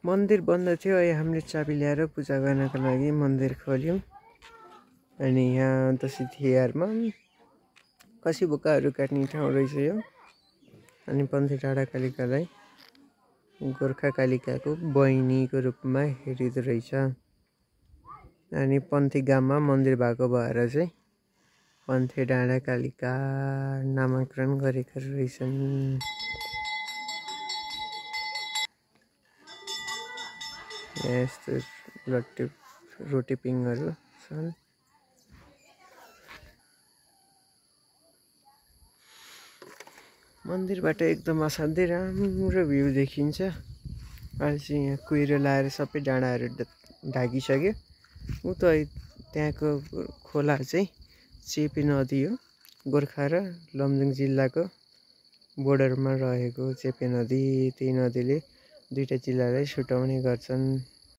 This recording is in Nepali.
मन्दिर बन्द थियो। अहिले हामीले चाबी ल्याएर पूजा गर्नको लागि मन्दिर खोल्यौँ। अनि यहाँ दसैँ तिहारमा खसी बोकाहरू काट्ने ठाउँ रहेछ यो। अनि पन्थी डाँडा कालिकालाई गोर्खा कालिकाको बहिनीको रूपमा हेरिँदो रहेछ। अनि पन्थी गाममा मन्दिर भएको भएर चाहिँ पन्थी डाँडा कालिका नामाकरण गरेका रहेछन्। यस्तो रोटेपिङहरू छन्। मन्दिरबाट एकदम असाध्यै राम्रो भ्यू देखिन्छ। अहिले चाहिँ यहाँ कुहिरो लाएर सबै डाँडाहरू ढाकिसक्यो। उता त्यहाँको खोला चाहिँ चेपे नदी हो। गोर्खा र लमजुङ जिल्लाको बोर्डरमा रहेको चेपे नदी। त्यही नदीले दुईटा जिल्लालाई छुट्याउने गर्छन्।